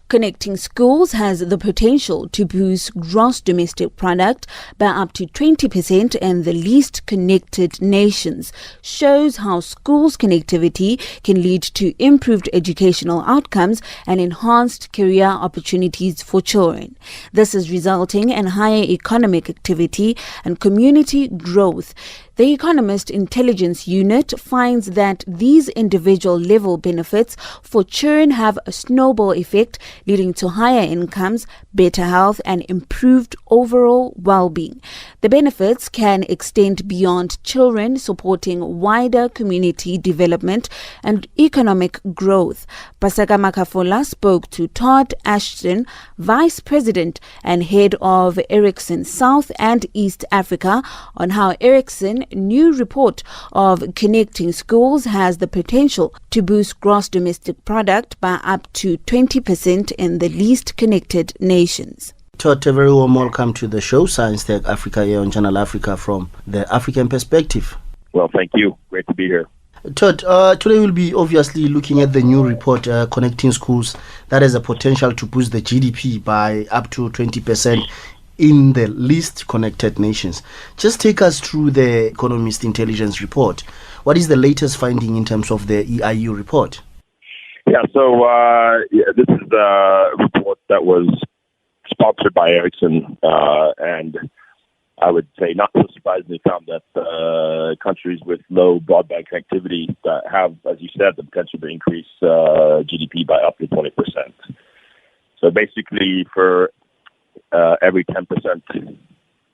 Connecting schools has the potential to boost gross domestic product by up to 20% in the least connected nations, shows how schools connectivity can lead to improved educational outcomes and enhanced career opportunities for children. This is resulting in higher economic activity and community growth. The Economist Intelligence Unit finds that these individual level benefits for children have a snowball effect, leading to higher incomes, better health, and improved overall well-being. The benefits can extend beyond children, supporting wider community development and economic growth. Pasaka Makafola spoke to Todd Ashton, Vice President and Head of Ericsson South and East Africa, on how Ericsson new report of connecting schools has the potential to boost gross domestic product by up to 20% in the least connected nations. Todd, a very warm welcome to the show, Science Tech Africa, here on Channel Africa from the African perspective. Well, thank you. Great to be here. Todd, today we'll be obviously looking at the new report, Connecting Schools, that has a potential to boost the GDP by up to 20% in the least connected nations. Just take us through the Economist Intelligence Report. What is the latest finding in terms of the EIU report? Yeah, so this is a report that was sponsored by Ericsson, and I would say not so surprisingly found that countries with low broadband connectivity that have, as you said, the potential to increase GDP by up to 20%. So basically, for every 10%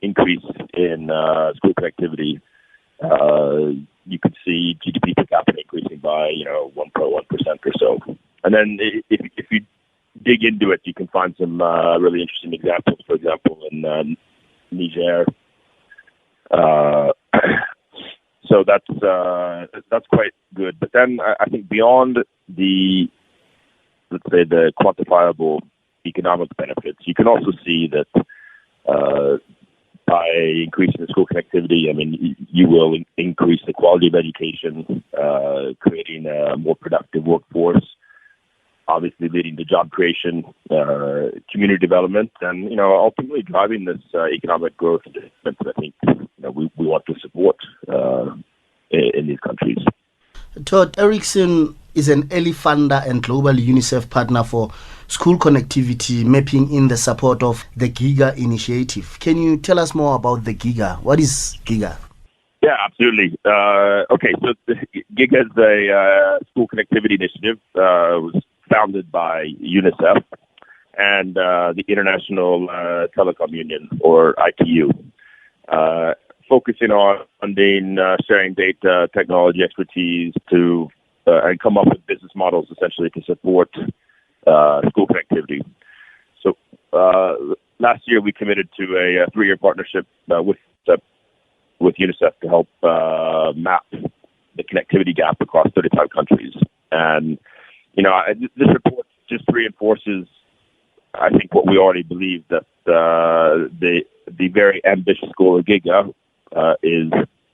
increase in school connectivity, you could see GDP per capita increasing by 1.1% or so. And then if you dig into it, you can find some really interesting examples. For example, in Niger. So that's quite good. But then I think beyond the, let's say, the quantifiable economic benefits, you can also see that by increasing the school connectivity, I mean, you will increase the quality of education, creating a more productive workforce, obviously leading to job creation, community development, and ultimately driving this economic growth that I think we want to support in these countries. Todd, Ericsson is an early funder and global UNICEF partner for school connectivity, mapping in the support of the Giga initiative. Can you tell us more about the Giga? What is Giga? Yeah, absolutely. Okay, so Giga is a school connectivity initiative. It was founded by UNICEF and the International Telecom Union, or ITU, focusing on funding, sharing data, technology expertise to and come up with business models essentially to support school connectivity. So last year we committed to a 3-year partnership with UNICEF to help map the connectivity gap across 35 countries. And this report just reinforces, I think, what we already believe, that the very ambitious goal of Giga is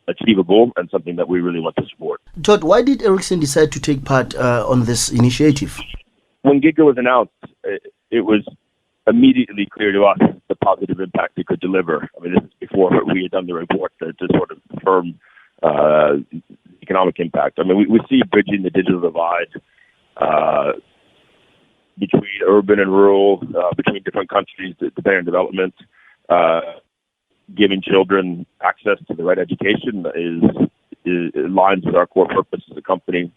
achievable and something that we really want to support. Todd, why did Ericsson decide to take part on this initiative? When Giga was announced, it was immediately clear to us the positive impact it could deliver. I mean, this is before we had done the report to sort of confirm economic impact. I mean, we see bridging the digital divide between urban and rural, between different countries, depending on development. Giving children access to the right education aligns with our core purpose as a company,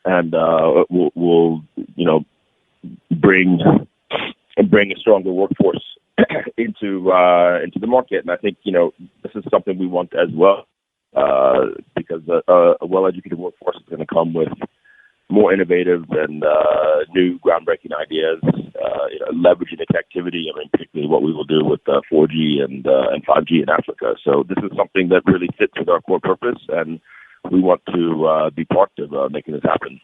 and will bring a stronger workforce into the market. And I think this is something we want as well, because a well-educated workforce is going to come with more innovative and new groundbreaking ideas, leveraging the connectivity. I mean, particularly what we will do with 4G and 5G in Africa. So this is something that really fits with our core purpose, and we want to be part of making this happen.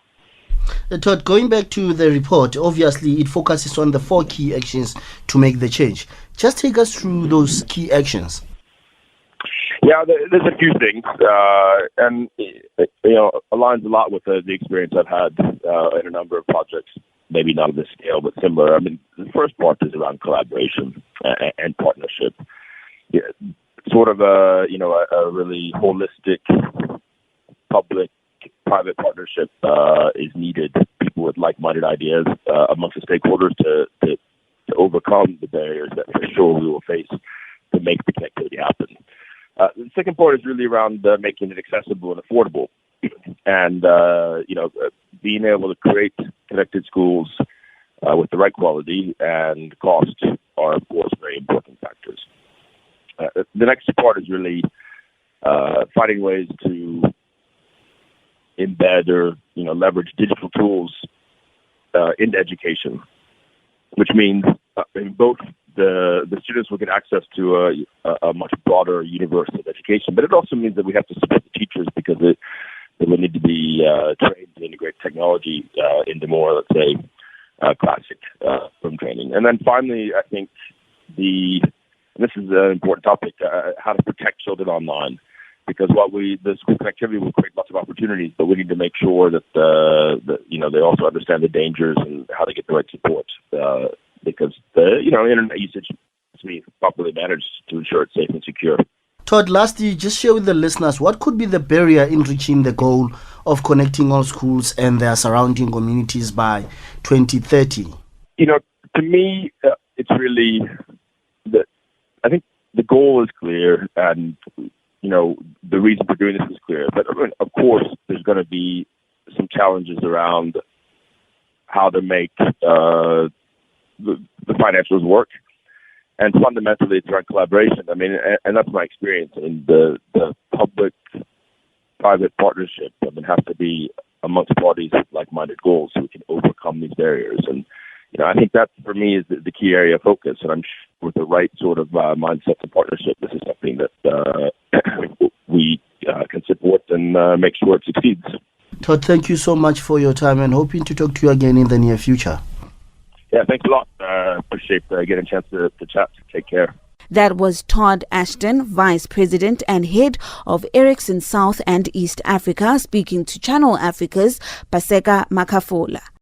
Todd, going back to the report, obviously it focuses on the 4 key actions to make the change. Just take us through those key actions. Yeah, there's a few things, and aligns a lot with the experience I've had in a number of projects maybe not of this scale, but similar. I mean, the first part is around collaboration and partnership. Yeah, sort of a really holistic public-private partnership is needed. People with like-minded ideas amongst the stakeholders to overcome the barriers that for sure we will face to make the connectivity happen. The second part is really around making it accessible and affordable, and being able to create connected schools with the right quality and cost are, of course, very important factors. The next part is really finding ways to embed or leverage digital tools into education, which means both the students will get access to a much broader universe of education, but it also means that we have to support the teachers because they will need to be trained to integrate technology into more, let's say, classic film training. And then finally, I think this is an important topic, how to protect children online. Because while the school connectivity will create lots of opportunities, but we need to make sure that they also understand the dangers and how to get the right support. Because the internet usage must be properly managed to ensure it's safe and secure. Todd, lastly, just share with the listeners what could be the barrier in reaching the goal of connecting all schools and their surrounding communities by 2030. To me, it's really I think the goal is clear, and the reason for doing this is clear. But of course, there's going to be some challenges around how to make the financials work. And fundamentally, it's around collaboration. I mean, and that's my experience. I mean, the public-private partnership has to be amongst parties with like-minded goals so we can overcome these barriers. And, I think that, for me, is the key area of focus. And I'm sure with the right sort of mindset and partnership, this is something that we can support and make sure it succeeds. Todd, thank you so much for your time and hoping to talk to you again in the near future. Yeah, thanks a lot. Appreciate getting a chance to chat. Take care. That was Todd Ashton, Vice President and Head of Ericsson South and East Africa, speaking to Channel Africa's Paseka Makafola.